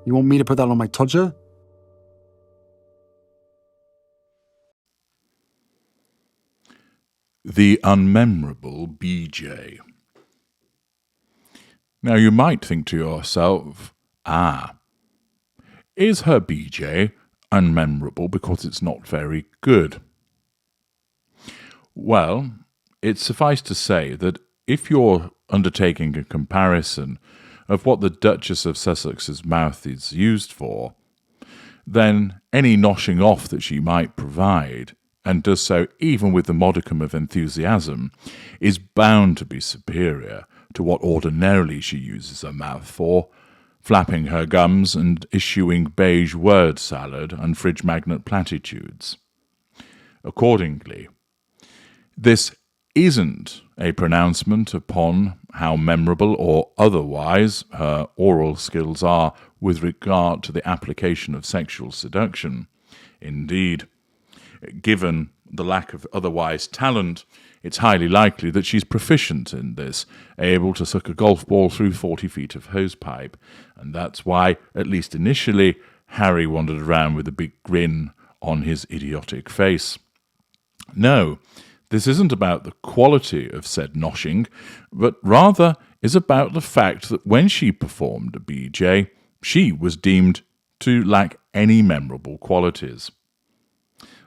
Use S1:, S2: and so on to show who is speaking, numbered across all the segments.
S1: You want me to put that on my todger?
S2: The Unmemorable BJ. Now you might think to yourself, is her BJ unmemorable because it's not very good? Well, it's suffice to say that if you're undertaking a comparison of what the Duchess of Sussex's mouth is used for, then any noshing off that she might provide, and does so even with the modicum of enthusiasm, is bound to be superior to what ordinarily she uses her mouth for, flapping her gums and issuing beige word salad and fridge magnet platitudes. Accordingly, this isn't a pronouncement upon how memorable or otherwise her oral skills are with regard to the application of sexual seduction. Indeed, given the lack of otherwise talent, it's highly likely that she's proficient in this, able to suck a golf ball through 40 feet of hosepipe, and that's why, at least initially, Harry wandered around with a big grin on his idiotic face. No, this isn't about the quality of said noshing, but rather is about the fact that when she performed a BJ, she was deemed to lack any memorable qualities.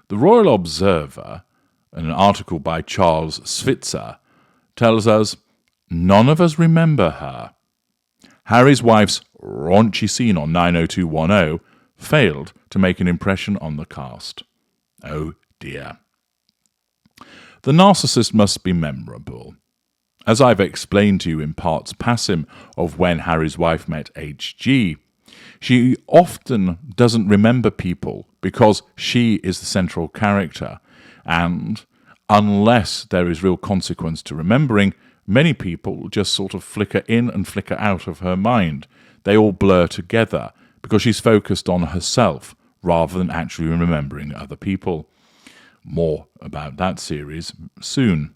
S2: The Royal Observer, in an article by Charles Switzer, tells us, "None of us remember her. Harry's wife's raunchy scene on 90210 failed to make an impression on the cast. Oh dear." The Narcissist must be memorable. As I've explained to you in parts passim of when Harry's wife met H.G., she often doesn't remember people because she is the central character, and unless there is real consequence to remembering, many people just sort of flicker in and flicker out of her mind. They all blur together because she's focused on herself rather than actually remembering other people. More about that series soon.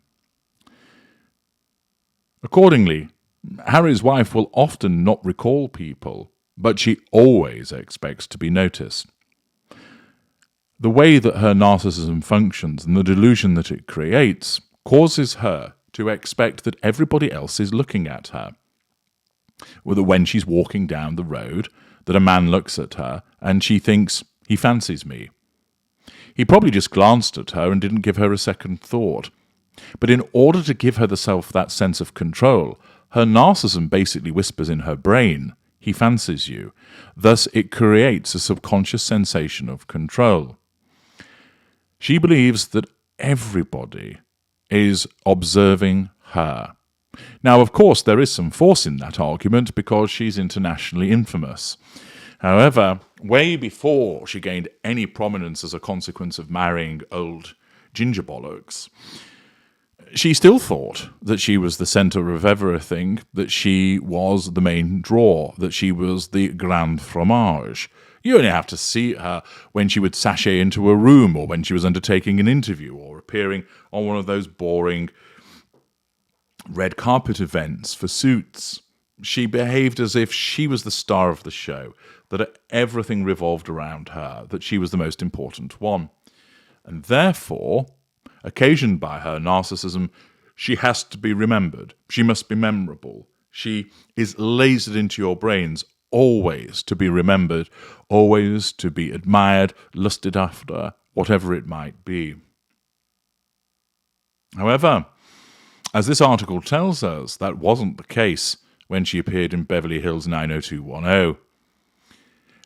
S2: Accordingly, Harry's wife will often not recall people, but she always expects to be noticed. The way that her narcissism functions and the delusion that it creates causes her to expect that everybody else is looking at her. Whether when she's walking down the road, that a man looks at her and she thinks, he fancies me. He probably just glanced at her and didn't give her a second thought. But in order to give her that sense of control, her narcissism basically whispers in her brain, he fancies you. Thus it creates a subconscious sensation of control. She believes that everybody is observing her. Now, of course, there is some force in that argument because she's internationally infamous. However, way before she gained any prominence as a consequence of marrying old ginger bollocks, she still thought that she was the centre of everything, that she was the main draw, that she was the grande fromage. You only have to see her when she would sashay into a room or when she was undertaking an interview or appearing on one of those boring red carpet events for Suits. She behaved as if she was the star of the show, that everything revolved around her, that she was the most important one. And therefore, occasioned by her narcissism, she has to be remembered. She must be memorable. She is lasered into your brains, always to be remembered, always to be admired, lusted after, whatever it might be. However, as this article tells us, that wasn't the case when she appeared in Beverly Hills 90210.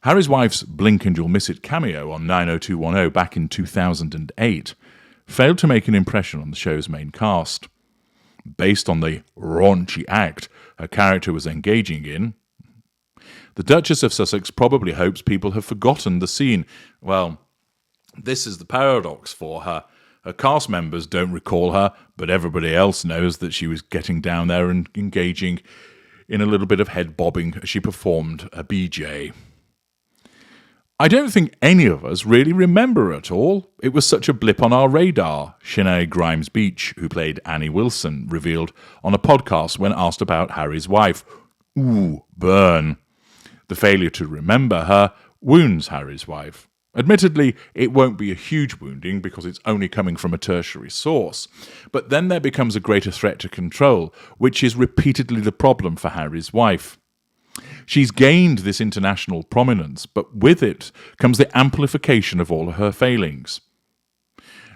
S2: Harry's wife's Blink and You'll Miss It cameo on 90210 back in 2008 failed to make an impression on the show's main cast. Based on the raunchy act her character was engaging in, the Duchess of Sussex probably hopes people have forgotten the scene. Well, this is the paradox for her. Her cast members don't recall her, but everybody else knows that she was getting down there and engaging in a little bit of head bobbing as she performed a BJ. I don't think any of us really remember at all. It was such a blip on our radar, Sinead Grimes Beach, who played Annie Wilson, revealed on a podcast when asked about Harry's wife. Ooh, burn. The failure to remember her wounds Harry's wife. Admittedly, it won't be a huge wounding because it's only coming from a tertiary source, but then there becomes a greater threat to control, which is repeatedly the problem for Harry's wife. She's gained this international prominence, but with it comes the amplification of all of her failings.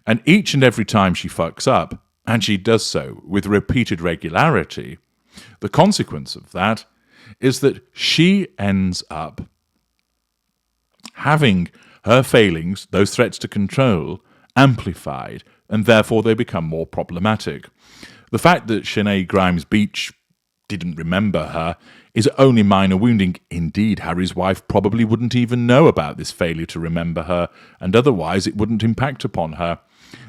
S2: And each and every time she fucks up, and she does so with repeated regularity, the consequence of that is that she ends up having her failings, those threats to control, amplified, and therefore they become more problematic. The fact that Sinead Grimes-Beach didn't remember her is only minor wounding. Indeed, Harry's wife probably wouldn't even know about this failure to remember her, and otherwise it wouldn't impact upon her.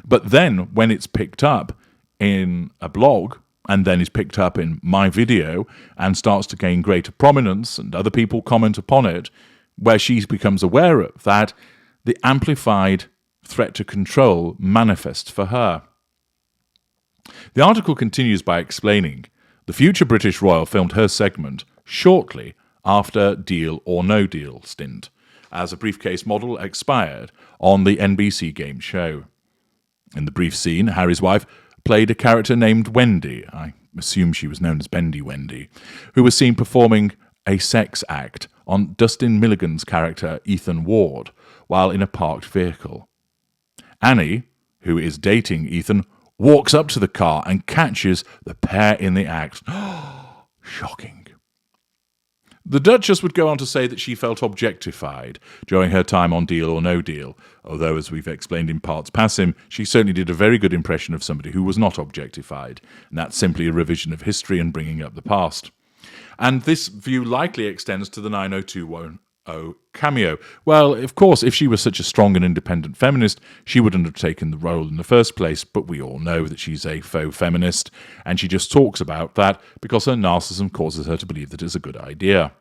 S2: But then, when it's picked up in a blog, and then is picked up in my video, and starts to gain greater prominence, and other people comment upon it, where she becomes aware of that, the amplified threat to control manifests for her. The article continues by explaining the future British royal filmed her segment shortly after Deal or No Deal stint, as a briefcase model expired on the NBC game show. In the brief scene, Harry's wife played a character named Wendy, I assume she was known as Bendy Wendy, who was seen performing a sex act on Dustin Milligan's character Ethan Ward while in a parked vehicle. Annie, who is dating Ethan, walks up to the car and catches the pair in the act. Shocking. The Duchess would go on to say that she felt objectified during her time on Deal or No Deal, although, as we've explained in parts passim, she certainly did a very good impression of somebody who was not objectified, and that's simply a revision of history and bringing up the past. And this view likely extends to the 90210 cameo. Well, of course, if she was such a strong and independent feminist, she wouldn't have taken the role in the first place, but we all know that she's a faux feminist, and she just talks about that because her narcissism causes her to believe that it's a good idea.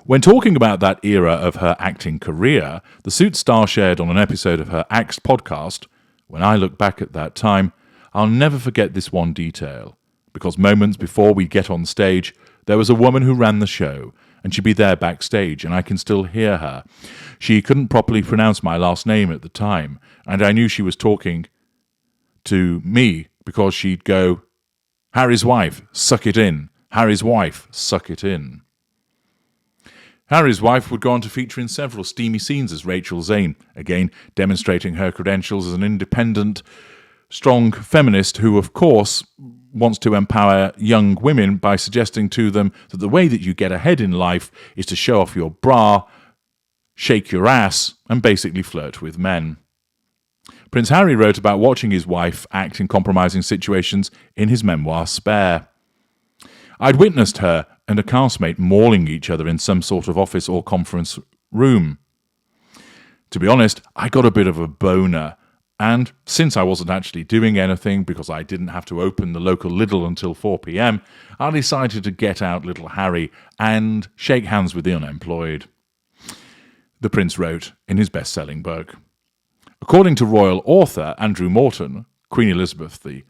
S2: When talking about that era of her acting career, the Suits star shared on an episode of her Axed podcast, "When I look back at that time, I'll never forget this one detail, because moments before we get on stage, there was a woman who ran the show, and she'd be there backstage, and I can still hear her. She couldn't properly pronounce my last name at the time, and I knew she was talking to me because she'd go, 'Harry's wife, suck it in. Harry's wife, suck it in.'" Harry's wife would go on to feature in several steamy scenes as Rachel Zane, again demonstrating her credentials as an independent, strong feminist who, of course, wants to empower young women by suggesting to them that the way that you get ahead in life is to show off your bra, shake your ass, and basically flirt with men. Prince Harry wrote about watching his wife act in compromising situations in his memoir Spare. "I'd witnessed her and a castmate mauling each other in some sort of office or conference room. To be honest, I got a bit of a boner, and since I wasn't actually doing anything because I didn't have to open the local Lidl until 4 p.m, I decided to get out little Harry and shake hands with the unemployed," the prince wrote in his best-selling book. According to royal author Andrew Morton, Queen Elizabeth II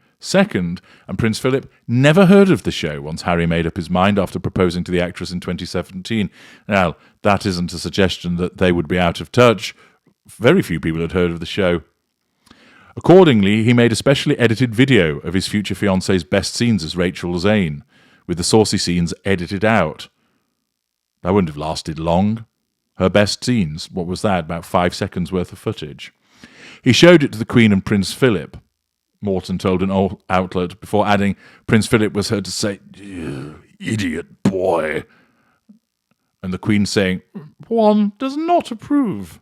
S2: and Prince Philip never heard of the show once Harry made up his mind after proposing to the actress in 2017. Now, that isn't a suggestion that they would be out of touch. Very few people had heard of the show. Accordingly, he made a specially edited video of his future fiancée's best scenes as Rachel Zane, with the saucy scenes edited out. That wouldn't have lasted long. Her best scenes, what was that, about 5 seconds worth of footage? He showed it to the Queen and Prince Philip, Morton told an old outlet, before adding Prince Philip was heard to say, "You idiot boy," and the Queen saying, "One does not approve."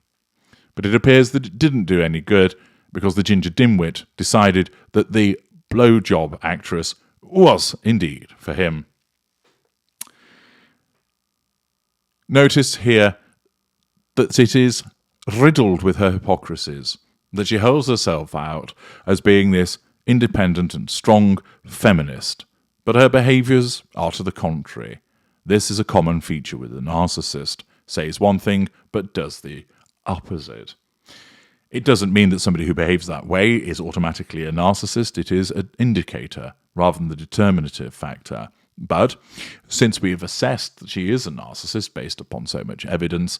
S2: But it appears that it didn't do any good, because the ginger dimwit decided that the blowjob actress was indeed for him. Notice here that it is riddled with her hypocrisies, that she holds herself out as being this independent and strong feminist, but her behaviours are to the contrary. This is a common feature with a narcissist, says one thing but does the opposite. It doesn't mean that somebody who behaves that way is automatically a narcissist. It is an indicator rather than the determinative factor. But since we have assessed that she is a narcissist based upon so much evidence,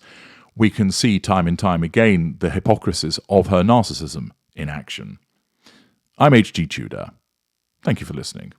S2: we can see time and time again the hypocrisies of her narcissism in action. I'm H.G. Tudor. Thank you for listening.